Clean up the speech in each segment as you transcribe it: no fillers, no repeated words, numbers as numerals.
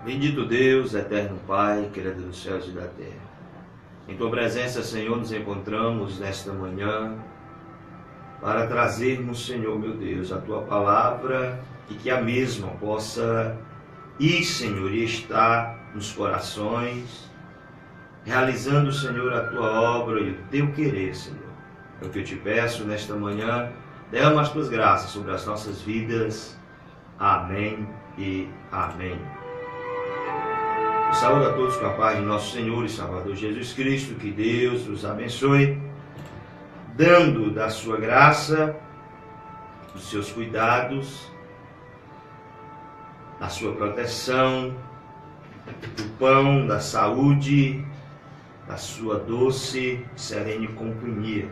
Bendito Deus, eterno Pai, Criador dos céus e da terra. Em Tua presença, Senhor, nos encontramos nesta manhã para trazermos, Senhor, meu Deus, a Tua palavra e que a mesma possa ir, Senhor, e estar nos corações, realizando, Senhor, a Tua obra e o Teu querer, Senhor. É o que eu te peço nesta manhã, derrama as Tuas graças sobre as nossas vidas. Amém e amém. Saúde a todos com a paz de nosso Senhor e Salvador Jesus Cristo. Que Deus os abençoe, dando da sua graça, dos seus cuidados, da sua proteção, do pão, da saúde, da sua doce, serene companhia.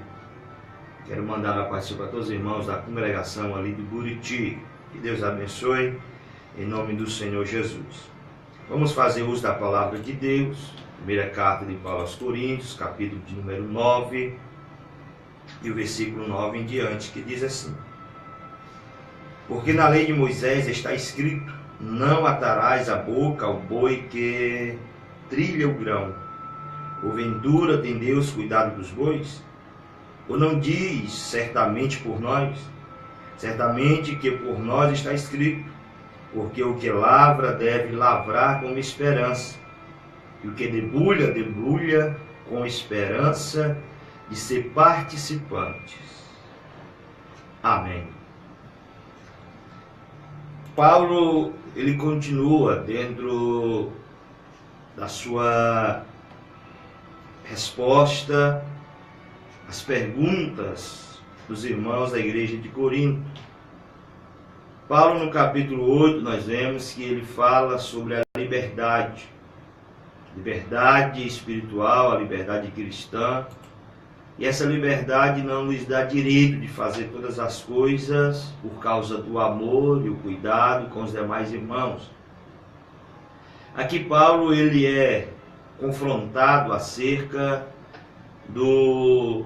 Quero mandar a paz para todos os irmãos da congregação ali de Buriti. Que Deus abençoe, em nome do Senhor Jesus. Vamos fazer uso da palavra de Deus, primeira carta de Paulo aos Coríntios, capítulo de número 9, e o versículo 9 em diante, que diz assim: Porque na lei de Moisés está escrito: não atarás a boca ao boi que trilha o grão. Porventura tem Deus cuidado dos bois? Ou não diz certamente por nós? Certamente que por nós está escrito: porque o que lavra deve lavrar com esperança, e o que debulha, debulha com esperança de ser participantes. Amém. Paulo, ele continua dentro da sua resposta às perguntas dos irmãos da igreja de Corinto. Paulo, no capítulo 8, nós vemos que ele fala sobre a liberdade espiritual, a liberdade cristã, e essa liberdade não nos dá direito de fazer todas as coisas por causa do amor e o cuidado com os demais irmãos. Aqui Paulo, ele é confrontado acerca do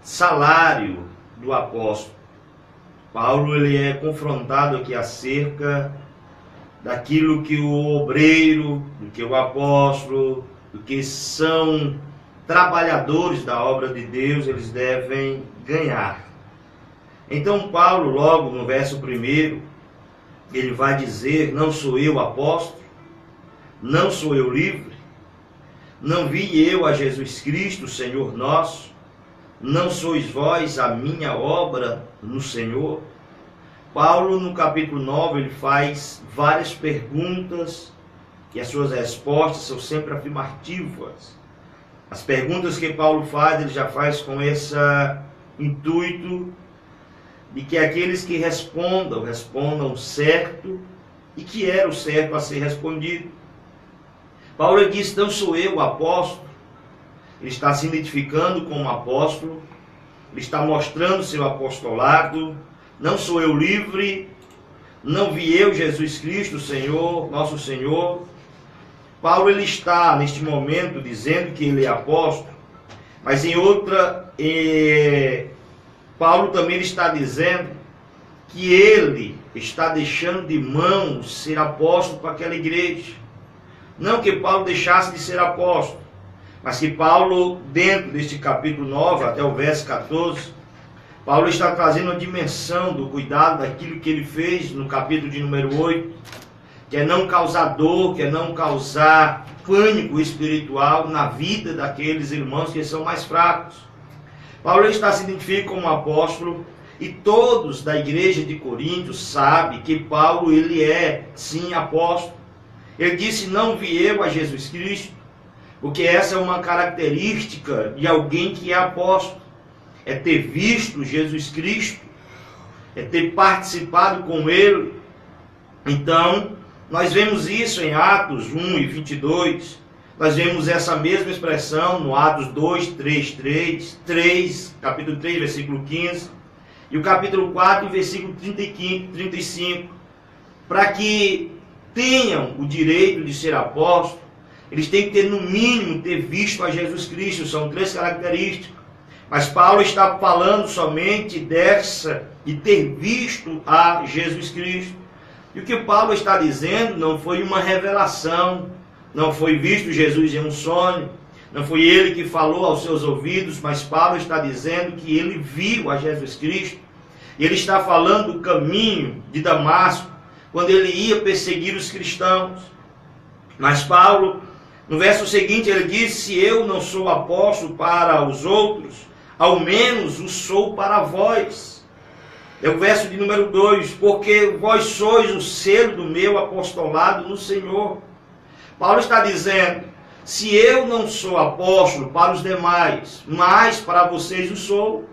salário do apóstolo. Paulo, ele é confrontado aqui acerca daquilo que o obreiro, do que o apóstolo, do que são trabalhadores da obra de Deus, eles devem ganhar. Então Paulo, logo no verso 1, ele vai dizer: não sou eu apóstolo, não sou eu livre, não vi eu a Jesus Cristo, Senhor nosso, não sois vós a minha obra no Senhor? Paulo, no capítulo 9, ele faz várias perguntas e as suas respostas são sempre afirmativas. As perguntas que Paulo faz, ele já faz com esse intuito de que aqueles que respondam certo e que era o certo a ser respondido. Paulo diz: não sou eu o apóstolo. Ele está se identificando como apóstolo, ele está mostrando seu apostolado. Não sou eu livre, não vi eu Jesus Cristo, Senhor, nosso Senhor. Paulo, ele está neste momento dizendo que ele é apóstolo, mas em outra, Paulo também está dizendo que ele está deixando de mão ser apóstolo para aquela igreja. Não que Paulo deixasse de ser apóstolo, mas que Paulo, dentro deste capítulo 9 até o verso 14, Paulo está trazendo uma dimensão do cuidado daquilo que ele fez no capítulo de número 8, que é não causar dor, que é não causar pânico espiritual na vida daqueles irmãos que são mais fracos. Paulo está se identificando como apóstolo e todos da igreja de Corinto sabem que Paulo, ele é sim apóstolo. Ele disse: não vi eu a Jesus Cristo, porque essa é uma característica de alguém que é apóstolo. É ter visto Jesus Cristo, é ter participado com Ele. Então, nós vemos isso em Atos 1 e 22, nós vemos essa mesma expressão no Atos 2, 3, capítulo 3, versículo 15, e o capítulo 4, versículo 35, para que tenham o direito de ser apóstolo, eles têm que ter, no mínimo, ter visto a Jesus Cristo. São 3 características. Mas Paulo está falando somente dessa, de ter visto a Jesus Cristo. E o que Paulo está dizendo não foi uma revelação, não foi visto Jesus em um sonho, não foi ele que falou aos seus ouvidos, mas Paulo está dizendo que ele viu a Jesus Cristo. E ele está falando do caminho de Damasco, quando ele ia perseguir os cristãos. Mas Paulo, no verso seguinte, ele diz: se eu não sou apóstolo para os outros, ao menos o sou para vós. É o verso de número 2, porque vós sois o selo do meu apostolado no Senhor. Paulo está dizendo: se eu não sou apóstolo para os demais, mas para vocês o sou.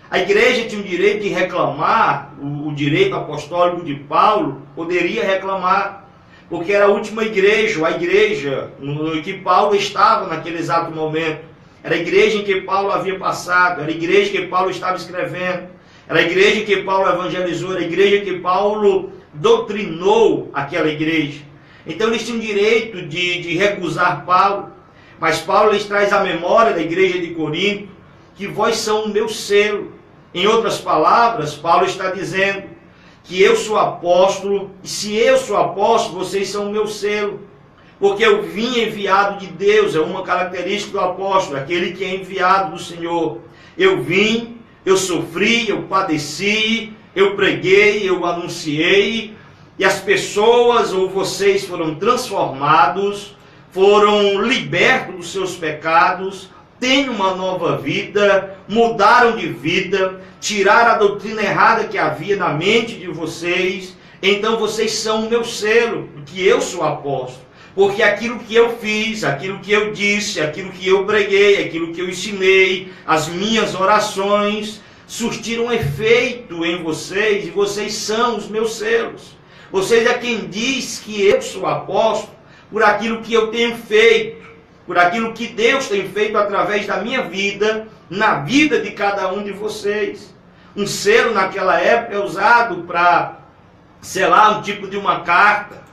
A igreja tinha o direito de reclamar, o direito apostólico de Paulo poderia reclamar, porque era a última igreja, a igreja em que Paulo estava naquele exato momento. Era a igreja em que Paulo havia passado, era a igreja em que Paulo estava escrevendo, era a igreja em que Paulo evangelizou, era a igreja em que Paulo doutrinou aquela igreja. Então eles tinham direito de recusar Paulo, mas Paulo lhes traz à memória da igreja de Corinto que vós são o meu selo. Em outras palavras, Paulo está dizendo que eu sou apóstolo, e se eu sou apóstolo, vocês são o meu selo, porque eu vim enviado de Deus. É uma característica do apóstolo, aquele que é enviado do Senhor. Eu vim, eu sofri, eu padeci, eu preguei, eu anunciei, e as pessoas ou vocês foram transformados, foram libertos dos seus pecados, têm uma nova vida, mudaram de vida, tiraram a doutrina errada que havia na mente de vocês. Então vocês são o meu selo, que eu sou apóstolo. Porque aquilo que eu fiz, aquilo que eu disse, aquilo que eu preguei, aquilo que eu ensinei, as minhas orações, surtiram efeito em vocês, e vocês são os meus selos. Vocês é quem diz que eu sou apóstolo por aquilo que eu tenho feito, por aquilo que Deus tem feito através da minha vida, na vida de cada um de vocês. Um selo naquela época é usado para selar um tipo de uma carta,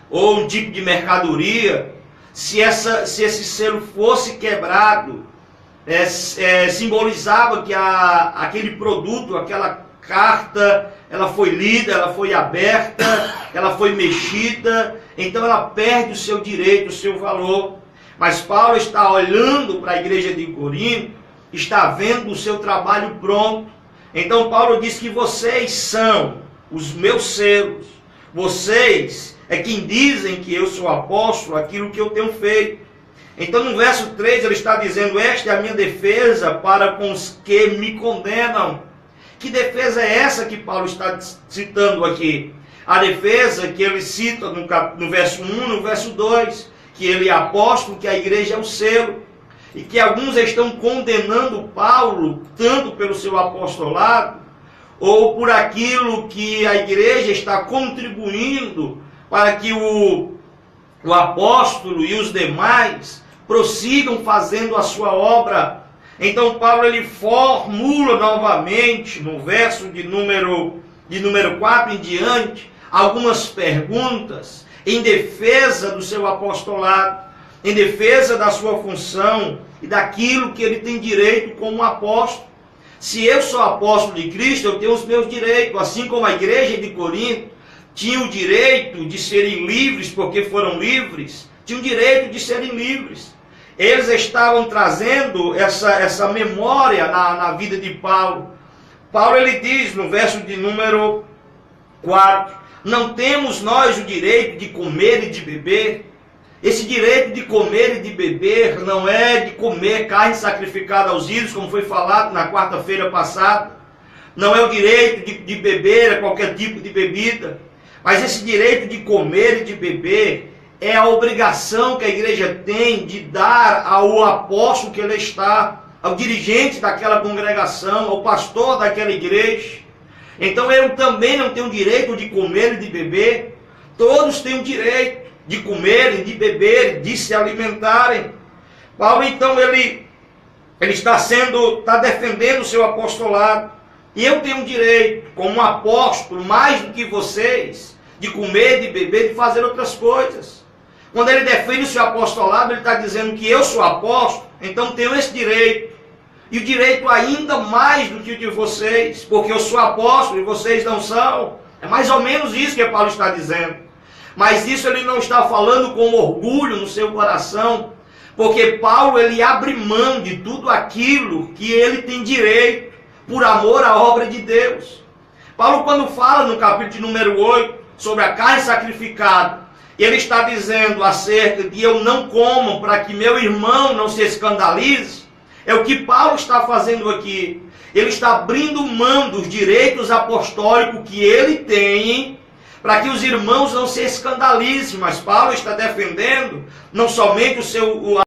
ou um tipo de mercadoria. Se esse selo fosse quebrado, simbolizava que aquele produto, aquela carta, ela foi lida, ela foi aberta, ela foi mexida, então ela perde o seu direito, o seu valor. Mas Paulo está olhando para a igreja de Corinto, está vendo o seu trabalho pronto. Então Paulo diz que vocês são os meus selos, vocês é quem dizem que eu sou apóstolo, aquilo que eu tenho feito. Então no verso 3 ele está dizendo: esta é a minha defesa para com os que me condenam. Que defesa é essa que Paulo está citando aqui? A defesa que ele cita no verso 1, no verso 2, que ele é apóstolo, que a igreja é o selo, e que alguns estão condenando Paulo, tanto pelo seu apostolado, ou por aquilo que a igreja está contribuindo para que o apóstolo e os demais prossigam fazendo a sua obra. Então Paulo ele formula novamente, no verso de número 4 em diante, algumas perguntas em defesa do seu apostolado, em defesa da sua função e daquilo que ele tem direito como apóstolo. Se eu sou apóstolo de Cristo, eu tenho os meus direitos, assim como a igreja de Corinto tinha o direito de serem livres porque foram livres, tinham o direito de serem livres. Eles estavam trazendo essa memória na vida de Paulo. Paulo ele diz no verso de número 4, não temos nós o direito de comer e de beber. Esse direito de comer e de beber não é de comer carne sacrificada aos ídolos, como foi falado na quarta-feira passada. Não é o direito de beber qualquer tipo de bebida. Mas esse direito de comer e de beber é a obrigação que a igreja tem de dar ao apóstolo que ele está, ao dirigente daquela congregação, ao pastor daquela igreja. Então eu também não tenho direito de comer e de beber. Todos têm o direito de comer e de beber, de se alimentarem. Paulo então ele está defendendo o seu apostolado. E eu tenho o direito, como apóstolo, mais do que vocês, de comer, de beber, de fazer outras coisas. Quando ele defende o seu apostolado, ele está dizendo que eu sou apóstolo, então tenho esse direito. E o direito ainda mais do que o de vocês, porque eu sou apóstolo e vocês não são. É mais ou menos isso que Paulo está dizendo. Mas isso ele não está falando com orgulho no seu coração, porque Paulo ele abre mão de tudo aquilo que ele tem direito por amor à obra de Deus. Paulo, quando fala no capítulo número 8 sobre a carne sacrificada, ele está dizendo acerca de eu não como para que meu irmão não se escandalize. É o que Paulo está fazendo aqui. Ele está abrindo mão dos direitos apostólicos que ele tem para que os irmãos não se escandalizem. Mas Paulo está defendendo não somente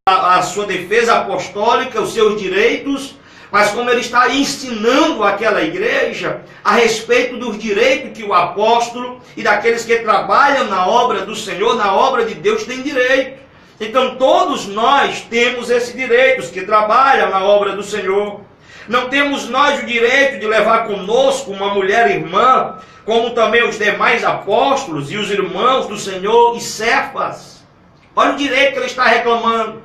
a sua defesa apostólica, os seus direitos, mas como ele está ensinando aquela igreja a respeito dos direitos que o apóstolo e daqueles que trabalham na obra do Senhor, na obra de Deus, têm direito. Então todos nós temos esse direito, os que trabalham na obra do Senhor. Não temos nós o direito de levar conosco uma mulher irmã, como também os demais apóstolos e os irmãos do Senhor e Cefas. Olha o direito que ele está reclamando.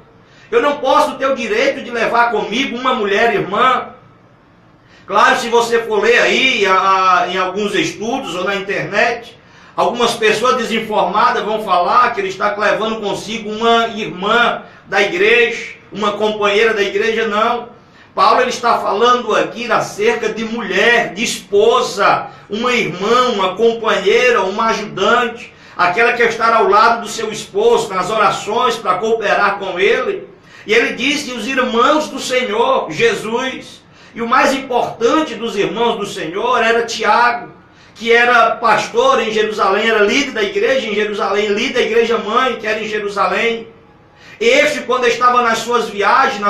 Eu não posso ter o direito de levar comigo uma mulher irmã. Claro, se você for ler aí em alguns estudos ou na internet, algumas pessoas desinformadas vão falar que ele está levando consigo uma irmã da igreja, uma companheira da igreja. Não. Paulo ele está falando aqui acerca de mulher, de esposa, uma irmã, uma companheira, uma ajudante, aquela que está ao lado do seu esposo nas orações para cooperar com ele. E ele disse os irmãos do Senhor, Jesus. E o mais importante dos irmãos do Senhor era Tiago, que era pastor em Jerusalém, era líder da igreja em Jerusalém, líder da igreja mãe, que era em Jerusalém. Este, quando estava nas suas viagens,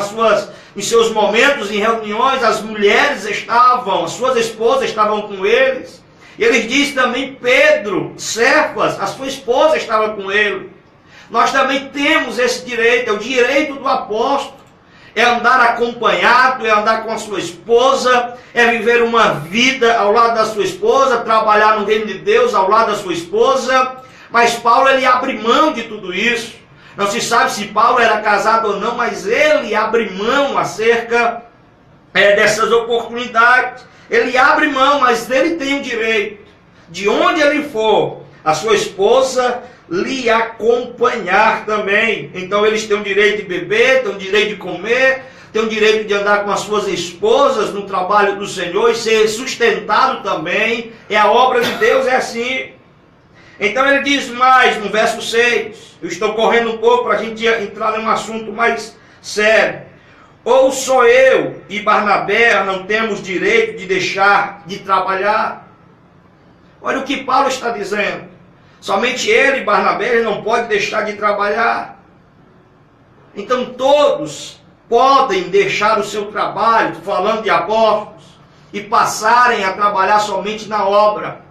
em seus momentos, em reuniões, as mulheres estavam, as suas esposas estavam com eles. E ele diz também Pedro, Cefas, a sua esposa estava com ele. Nós também temos esse direito, é o direito do apóstolo. É andar acompanhado, é andar com a sua esposa, é viver uma vida ao lado da sua esposa, trabalhar no reino de Deus ao lado da sua esposa. Mas Paulo ele abre mão de tudo isso. Não se sabe se Paulo era casado ou não, mas ele abre mão acerca dessas oportunidades. Ele abre mão, mas ele tem o direito, de onde ele for, a sua esposa lhe acompanhar também. Então eles têm o direito de beber, têm o direito de comer, têm o direito de andar com as suas esposas no trabalho do Senhor e ser sustentado também. É a obra de Deus, é assim. Então ele diz mais no verso 6, eu estou correndo um pouco para a gente entrar num assunto mais sério. Ou só eu e Barnabé não temos direito de deixar de trabalhar? Olha o que Paulo está dizendo. Somente ele e Barnabé não podem deixar de trabalhar. Então todos podem deixar o seu trabalho, falando de apóstolos, e passarem a trabalhar somente na obra.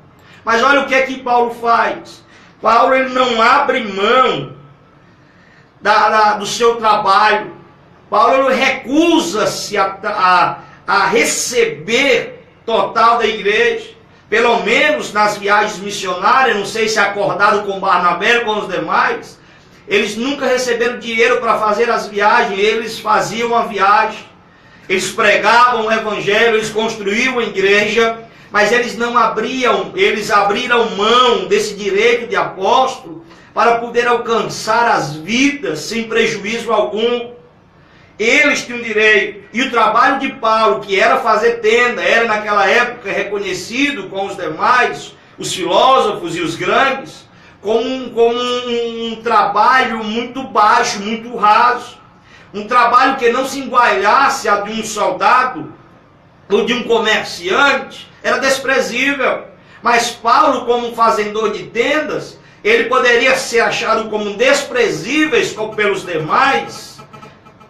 Mas olha o que é que Paulo faz. Paulo ele não abre mão do seu trabalho. Paulo recusa-se a receber total da igreja. Pelo menos nas viagens missionárias, não sei se é acordado com Barnabé ou com os demais, eles nunca receberam dinheiro para fazer as viagens, eles faziam a viagem, eles pregavam o evangelho, eles construíam a igreja, mas eles não abriam, eles abriram mão desse direito de apóstolo para poder alcançar as vidas sem prejuízo algum. Eles tinham direito. E o trabalho de Paulo, que era fazer tenda, era naquela época reconhecido com os demais, os filósofos e os grandes, como um trabalho muito baixo, muito raso. Um trabalho que não se igualasse a de um soldado ou de um comerciante, era desprezível. Mas Paulo, como fazedor de tendas, ele poderia ser achado como desprezíveis pelos demais,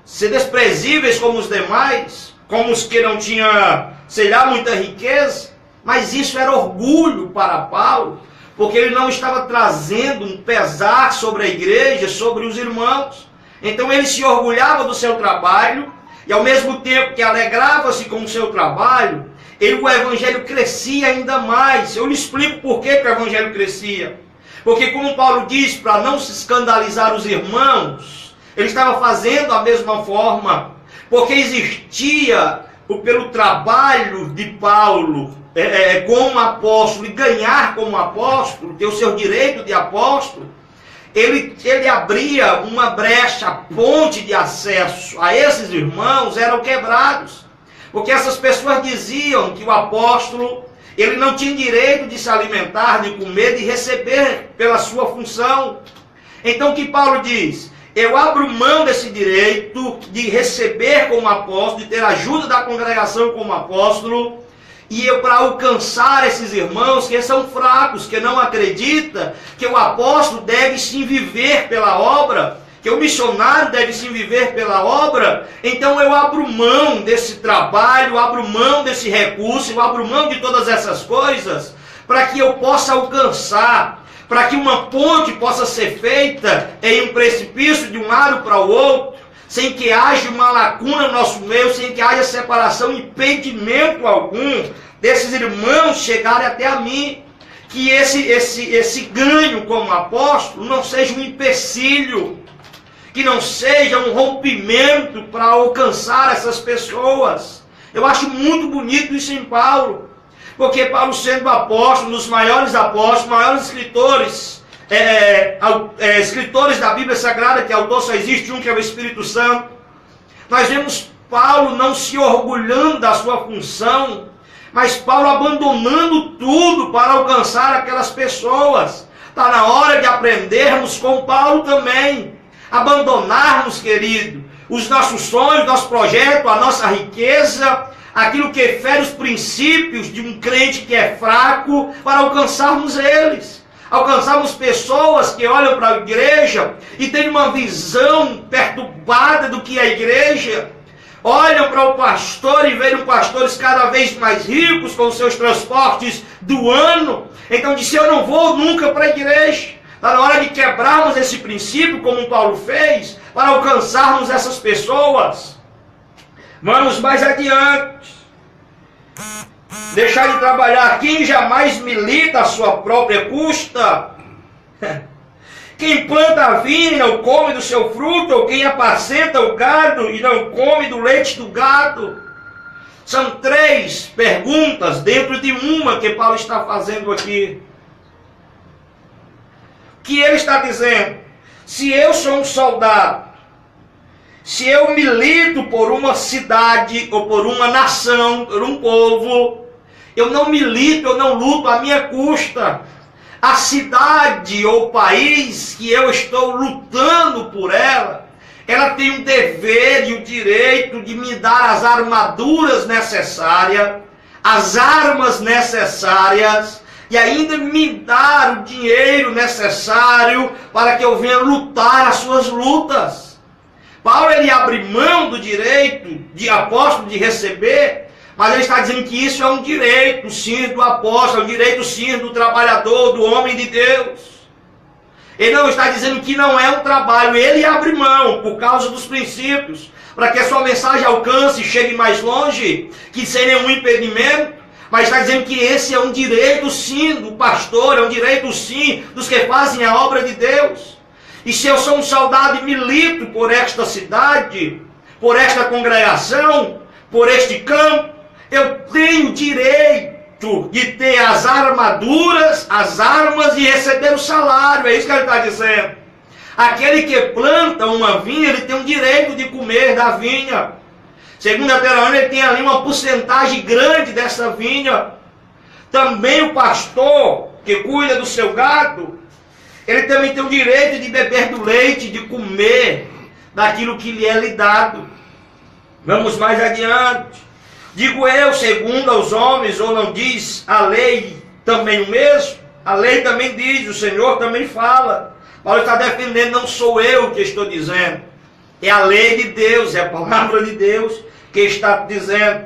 ser desprezíveis como os demais, como os que não tinham, sei lá, muita riqueza. Mas isso era orgulho para Paulo, porque ele não estava trazendo um pesar sobre a igreja, sobre os irmãos. Então ele se orgulhava do seu trabalho, e ao mesmo tempo que alegrava-se com o seu trabalho, o evangelho crescia ainda mais. Eu lhe explico por que o evangelho crescia. Porque como Paulo diz, para não se escandalizar os irmãos, ele estava fazendo a mesma forma, porque existia, pelo trabalho de Paulo, como apóstolo e ganhar como apóstolo, ter o seu direito de apóstolo, ele abria uma brecha, a ponte de acesso a esses irmãos eram quebrados. Porque essas pessoas diziam que o apóstolo, ele não tinha direito de se alimentar, de comer, de receber pela sua função. Então o que Paulo diz? Eu abro mão desse direito de receber como apóstolo, de ter ajuda da congregação como apóstolo, e eu, para alcançar esses irmãos que são fracos, que não acreditam que o apóstolo deve sim viver pela obra, que o missionário deve sim viver pela obra, então eu abro mão desse trabalho, abro mão desse recurso, eu abro mão de todas essas coisas, para que eu possa alcançar, para que uma ponte possa ser feita em um precipício de um lado para o outro, sem que haja uma lacuna no nosso meio, sem que haja separação, impedimento algum desses irmãos chegarem até a mim. Que esse ganho como apóstolo não seja um empecilho, que não seja um rompimento para alcançar essas pessoas. Eu acho muito bonito isso em Paulo, porque Paulo, sendo apóstolo, um dos maiores apóstolos, maiores escritores, escritores da Bíblia Sagrada, que autor só existe um, que é o Espírito Santo, nós vemos Paulo não se orgulhando da sua função, mas Paulo abandonando tudo para alcançar aquelas pessoas. Está na hora de aprendermos com Paulo também, abandonarmos, querido, os nossos sonhos, nosso projeto, a nossa riqueza, aquilo que fere os princípios de um crente que é fraco, para alcançarmos eles. Alcançarmos pessoas que olham para a igreja e têm uma visão perturbada do que é a igreja. Olham para o pastor e veem pastores cada vez mais ricos com seus transportes do ano. Então disse, eu não vou nunca para a igreja. Está na hora de quebrarmos esse princípio, como Paulo fez, para alcançarmos essas pessoas. Vamos mais adiante. Deixar de trabalhar quem jamais milita a sua própria custa. Quem planta a vinha e não come do seu fruto, ou quem apacenta o gado e não come do leite do gado. São 3 perguntas dentro de uma que Paulo está fazendo aqui. Que ele está dizendo, se eu sou um soldado, se eu milito por uma cidade ou por uma nação, por um povo, eu não milito, eu não luto à minha custa. A cidade ou país que eu estou lutando por ela, ela tem o dever e o direito de me dar as armaduras necessárias, as armas necessárias, e ainda me dar o dinheiro necessário para que eu venha lutar as suas lutas. Paulo, ele abre mão do direito de apóstolo de receber, mas ele está dizendo que isso é um direito, sim, do apóstolo, é um direito, sim, do trabalhador, do homem de Deus. Ele não está dizendo que não é um trabalho, ele abre mão por causa dos princípios, para que a sua mensagem alcance e chegue mais longe, que sem nenhum impedimento, mas está dizendo que esse é um direito, sim, do pastor, é um direito, sim, dos que fazem a obra de Deus. E se eu sou um soldado e milito por esta cidade, por esta congregação, por este campo, eu tenho direito de ter as armaduras, as armas e receber o salário. É isso que ele está dizendo. Aquele que planta uma vinha, ele tem o direito de comer da vinha. Segundo a Deuteronômio, ele tem ali uma porcentagem grande dessa vinha. Também o pastor que cuida do seu gado, ele também tem o direito de beber do leite, de comer daquilo que lhe é dado. Vamos mais adiante. Digo eu, segundo aos homens, ou não diz a lei também o mesmo? A lei também diz, o Senhor também fala. Paulo está defendendo, não sou eu que estou dizendo. É a lei de Deus, é a palavra de Deus que está dizendo.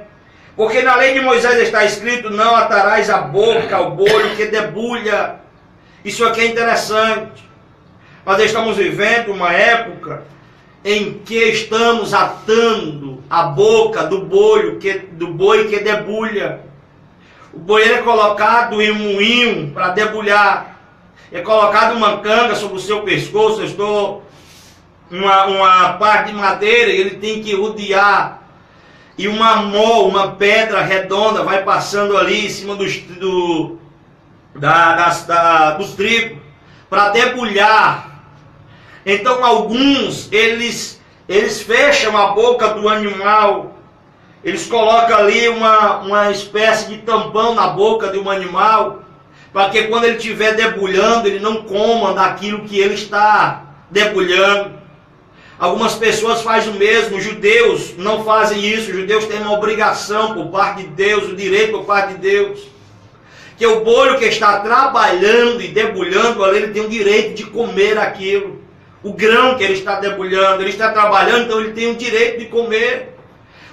Porque na lei de Moisés está escrito, não atarás a boca ao boi que debulha. Isso aqui é interessante. Nós estamos vivendo uma época em que estamos atando a boca do boi que debulha. O boi é colocado em um moinho para debulhar. É colocado uma canga sobre o seu pescoço, uma parte de madeira, e ele tem que rodear. e uma pedra redonda vai passando ali em cima dos trigos para debulhar. Então alguns, eles fecham a boca do animal, eles colocam ali uma espécie de tampão na boca de um animal, para que quando ele estiver debulhando, ele não coma daquilo que ele está debulhando. Algumas pessoas fazem o mesmo, os judeus não fazem isso, os judeus têm uma obrigação por parte de Deus, o direito por parte de Deus, que o boi que está trabalhando e debulhando ali, ele tem o direito de comer aquilo, o grão que ele está debulhando, ele está trabalhando, então ele tem o direito de comer.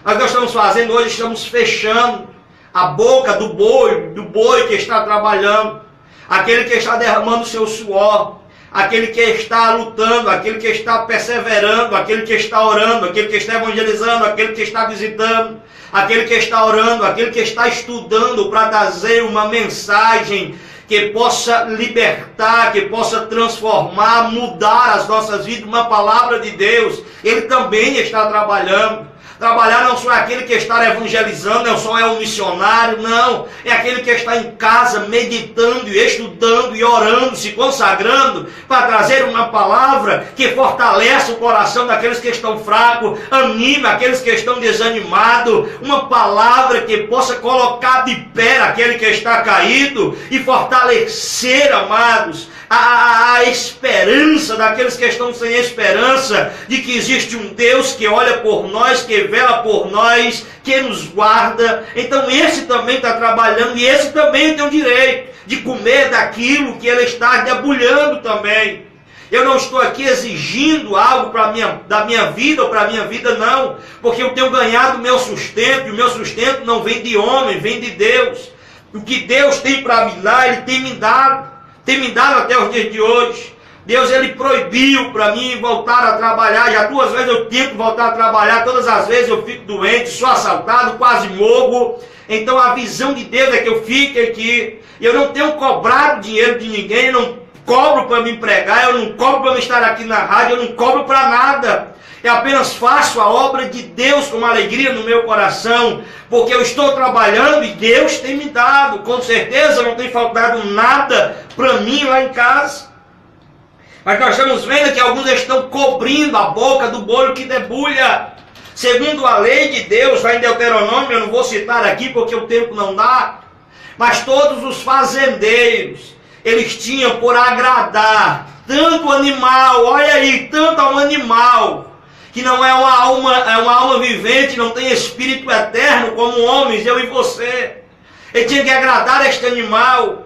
Mas nós estamos fazendo hoje, estamos fechando a boca do boi que está trabalhando, aquele que está derramando o seu suor, aquele que está lutando, aquele que está perseverando, aquele que está orando, aquele que está evangelizando, aquele que está visitando, aquele que está orando, aquele que está estudando para trazer uma mensagem que possa libertar, que possa transformar, mudar as nossas vidas, uma palavra de Deus. Ele também está trabalhando. Trabalhar não só é aquele que está evangelizando, não só é um missionário, não. É aquele que está em casa meditando e estudando e orando, se consagrando para trazer uma palavra que fortalece o coração daqueles que estão fracos, anima aqueles que estão desanimados, uma palavra que possa colocar de pé aquele que está caído e fortalecer, amados, a esperança daqueles que estão sem esperança, de que existe um Deus que olha por nós, que vela por nós, que nos guarda. Então esse também está trabalhando e esse também tem o direito de comer daquilo que ele está debulhando também. Eu não estou aqui exigindo algo da minha vida ou para a minha vida, não, porque eu tenho ganhado o meu sustento, e o meu sustento não vem de homem, vem de Deus. O que Deus tem para me dar, Ele tem me dado. Tem me dado até os dias de hoje. Deus, Ele proibiu para mim voltar a trabalhar. Já 2 vezes eu tento voltar a trabalhar. Todas as vezes eu fico doente, sou assaltado, quase morro. Então a visão de Deus é que eu fique aqui. Eu não tenho cobrado dinheiro de ninguém. Eu não cobro para me pregar. Eu não cobro para me estar aqui na rádio. Eu não cobro para nada. Eu apenas faço a obra de Deus com uma alegria no meu coração, porque eu estou trabalhando e Deus tem me dado. Com certeza não tem faltado nada para mim lá em casa. Mas nós estamos vendo que alguns estão cobrindo a boca do boi que debulha. Segundo a lei de Deus, lá em Deuteronômio, eu não vou citar aqui porque o tempo não dá, mas todos os fazendeiros, eles tinham por agradar tanto o animal, olha aí, tanto ao animal, que não é uma alma vivente, não tem espírito eterno como homens, eu e você. Ele tinha que agradar este animal,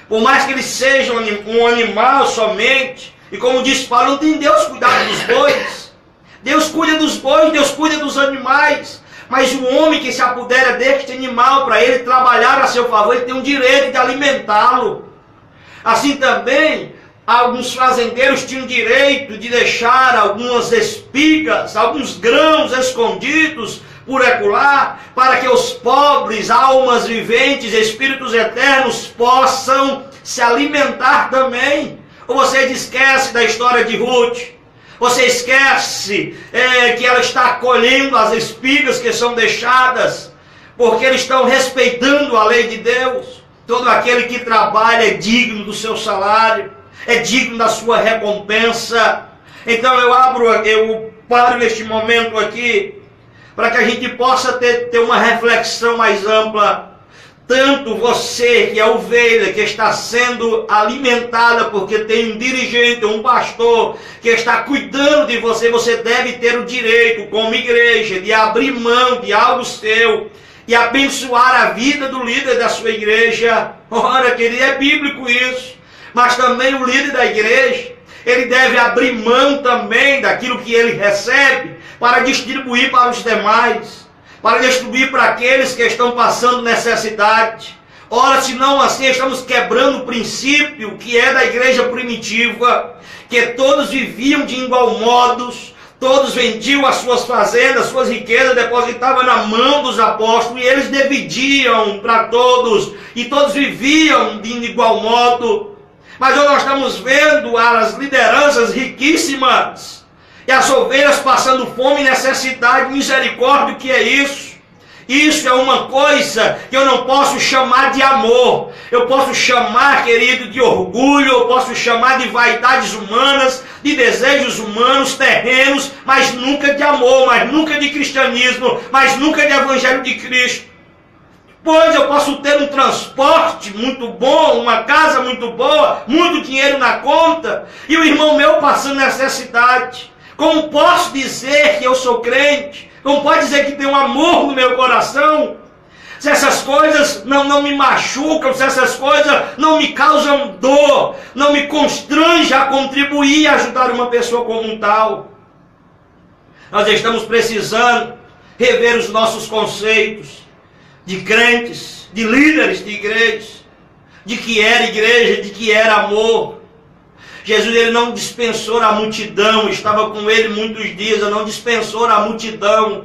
por mais que ele seja um animal somente. E como diz Paulo, não tem Deus cuidado dos bois. Deus cuida dos bois, Deus cuida dos animais. Mas o homem que se apodera deste animal para ele trabalhar a seu favor, ele tem o direito de alimentá-lo. Assim também, alguns fazendeiros tinham direito de deixar algumas espigas, alguns grãos escondidos por acolá, para que os pobres, almas viventes, espíritos eternos possam se alimentar também. Ou você esquece da história de Ruth? Você esquece que ela está colhendo as espigas que são deixadas, porque eles estão respeitando a lei de Deus. Todo aquele que trabalha é digno do seu salário, é digno da sua recompensa. Então eu paro neste momento aqui, para que a gente possa ter uma reflexão mais ampla. Tanto você que é ovelha, que está sendo alimentada porque tem um dirigente, um pastor que está cuidando de você, você deve ter o direito, como igreja, de abrir mão de algo seu e abençoar a vida do líder da sua igreja. Ora, querido, é bíblico isso. Mas também o líder da igreja, ele deve abrir mão também daquilo que ele recebe para distribuir para os demais, para distribuir para aqueles que estão passando necessidade. Ora, se não assim, estamos quebrando o princípio que é da igreja primitiva, que todos viviam de igual modo, todos vendiam as suas fazendas, suas riquezas, depositavam na mão dos apóstolos, e eles dividiam para todos, e todos viviam de igual modo. Mas hoje nós estamos vendo as lideranças riquíssimas, e as ovelhas passando fome, necessidade, misericórdia. O que é isso? Isso é uma coisa que eu não posso chamar de amor. Eu posso chamar, querido, de orgulho, eu posso chamar de vaidades humanas, de desejos humanos, terrenos, mas nunca de amor, mas nunca de cristianismo, mas nunca de evangelho de Cristo. Pois eu posso ter um transporte muito bom, uma casa muito boa, muito dinheiro na conta, e o irmão meu passando necessidade. Como posso dizer que eu sou crente? Como pode dizer que tem um amor no meu coração? Se essas coisas não me machucam, se essas coisas não me causam dor, não me constrange a contribuir e ajudar uma pessoa como tal. Nós estamos precisando rever os nossos conceitos de crentes, de líderes de igreja, de que era igreja, de que era amor. Jesus, ele não dispensou a multidão, estava com ele muitos dias, ele não dispensou a multidão.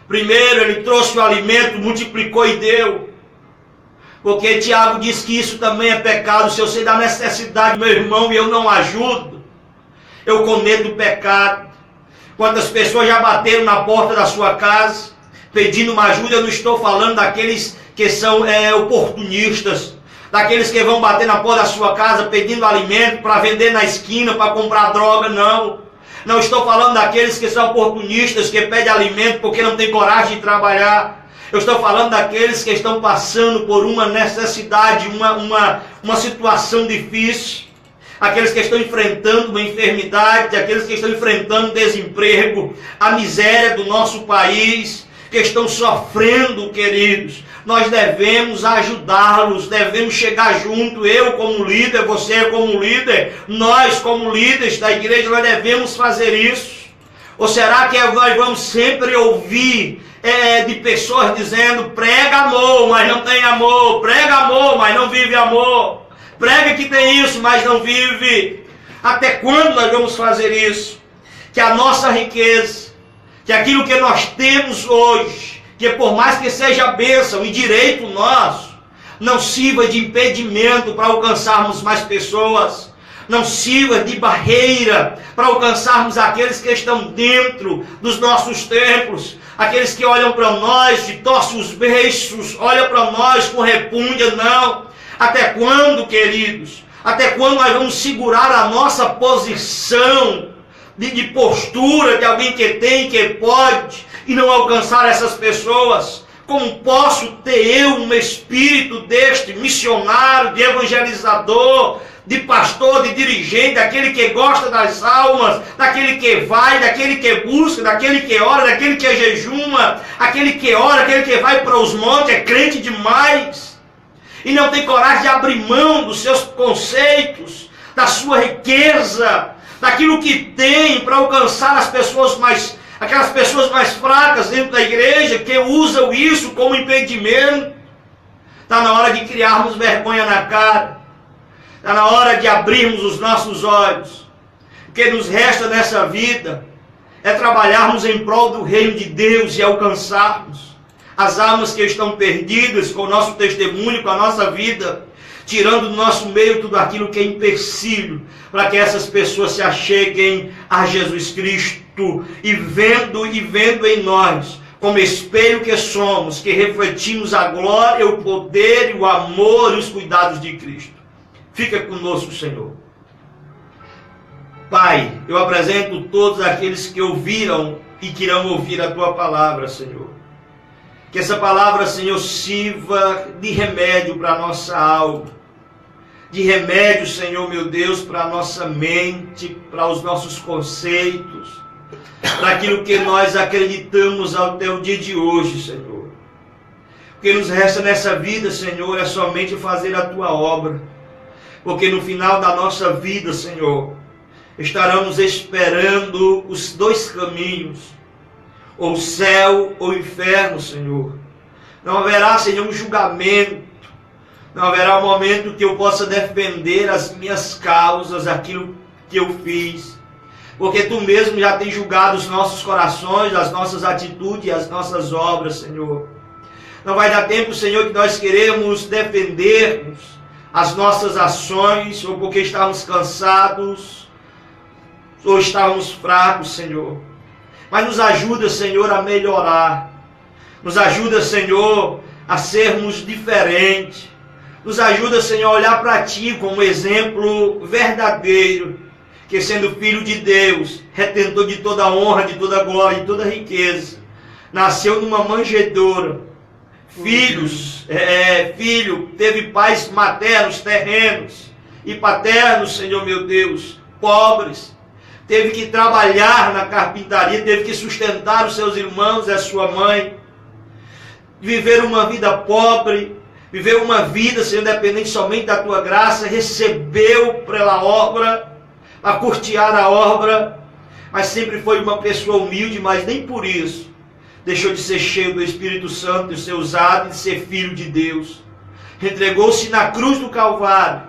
Primeiro ele trouxe o alimento, multiplicou e deu. Porque Tiago diz que isso também é pecado. Se eu sei da necessidade do meu irmão e eu não ajudo, eu cometo o pecado. Quantas pessoas já bateram na porta da sua casa, pedindo uma ajuda? Eu não estou falando daqueles que são oportunistas, daqueles que vão bater na porta da sua casa pedindo alimento para vender na esquina, para comprar droga, não. Não estou falando daqueles que são oportunistas, que pedem alimento porque não tem coragem de trabalhar. Eu estou falando daqueles que estão passando por uma necessidade, uma situação difícil. Aqueles que estão enfrentando uma enfermidade, aqueles que estão enfrentando desemprego, a miséria do nosso país, que estão sofrendo, queridos. Nós devemos ajudá-los, devemos chegar junto, eu como líder, você como líder, nós como líderes da igreja, nós devemos fazer isso. Ou será que nós vamos sempre ouvir de pessoas dizendo, prega amor, mas não tem amor, prega amor, mas não vive amor, prega que tem isso, mas não vive? Até quando nós vamos fazer isso? Que a nossa riqueza, que aquilo que nós temos hoje, que por mais que seja bênção e direito nosso, não sirva de impedimento para alcançarmos mais pessoas, não sirva de barreira para alcançarmos aqueles que estão dentro dos nossos templos, aqueles que olham para nós e torcem os beiços, olham para nós com repúdia. Não. Até quando, queridos? Até quando nós vamos segurar a nossa posição de postura de alguém que tem, que pode, e não alcançar essas pessoas? Como posso ter eu um espírito deste missionário, de evangelizador, de pastor, de dirigente, daquele que gosta das almas, daquele que vai, daquele que busca, daquele que ora, daquele que jejuma, aquele que ora, aquele que vai para os montes, é crente demais, e não tem coragem de abrir mão dos seus conceitos, da sua riqueza, daquilo que tem para alcançar as pessoas aquelas pessoas mais fracas dentro da igreja, que usam isso como impedimento. Está na hora de criarmos vergonha na cara, está na hora de abrirmos os nossos olhos. O que nos resta nessa vida é trabalharmos em prol do reino de Deus e alcançarmos as almas que estão perdidas com o nosso testemunho, com a nossa vida, tirando do nosso meio tudo aquilo que é empecilho, para que essas pessoas se acheguem a Jesus Cristo, e vendo em nós, como espelho que somos, que refletimos a glória, o poder, o amor e os cuidados de Cristo. Fica conosco, Senhor. Pai, eu apresento todos aqueles que ouviram e que irão ouvir a Tua palavra, Senhor. Que essa palavra, Senhor, sirva de remédio para a nossa alma, de remédio, Senhor, meu Deus, para a nossa mente, para os nossos conceitos, para aquilo que nós acreditamos até o dia de hoje, Senhor. O que nos resta nessa vida, Senhor, é somente fazer a Tua obra, porque no final da nossa vida, Senhor, estaremos esperando os dois caminhos, ou o céu ou o inferno, Senhor. Não haverá, Senhor, um julgamento, não haverá um momento que eu possa defender as minhas causas, aquilo que eu fiz, porque Tu mesmo já tens julgado os nossos corações, as nossas atitudes e as nossas obras, Senhor. Não vai dar tempo, Senhor, que nós queremos defendermos as nossas ações, ou porque estamos cansados, ou estamos fracos, Senhor. Mas nos ajuda, Senhor, a melhorar. Nos ajuda, Senhor, a sermos diferentes. Nos ajuda, Senhor, a olhar para Ti como exemplo verdadeiro, que sendo Filho de Deus, retentor de toda honra, de toda glória, de toda riqueza, nasceu numa manjedoura. Filho, teve pais maternos, terrenos, e paternos, Senhor meu Deus, pobres. Teve que trabalhar na carpintaria, teve que sustentar os seus irmãos e a sua mãe. Viver uma vida pobre, viver uma vida, Senhor, dependente somente da Tua graça. Recebeu pela obra, a curtear a obra, mas sempre foi uma pessoa humilde, mas nem por isso deixou de ser cheio do Espírito Santo, de ser usado, de ser filho de Deus. Entregou-se na cruz do Calvário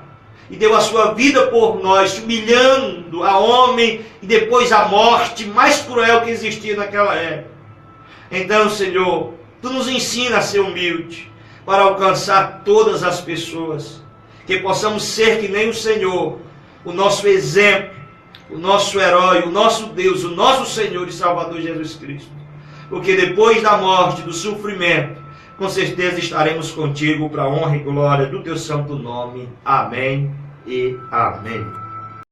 e deu a sua vida por nós, humilhando a homem e depois a morte mais cruel que existia naquela época. Então, Senhor, Tu nos ensina a ser humilde para alcançar todas as pessoas, que possamos ser que nem o Senhor, o nosso exemplo, o nosso herói, o nosso Deus, o nosso Senhor e Salvador Jesus Cristo. Porque depois da morte, do sofrimento, com certeza estaremos contigo para a honra e glória do Teu santo nome. Amém e amém.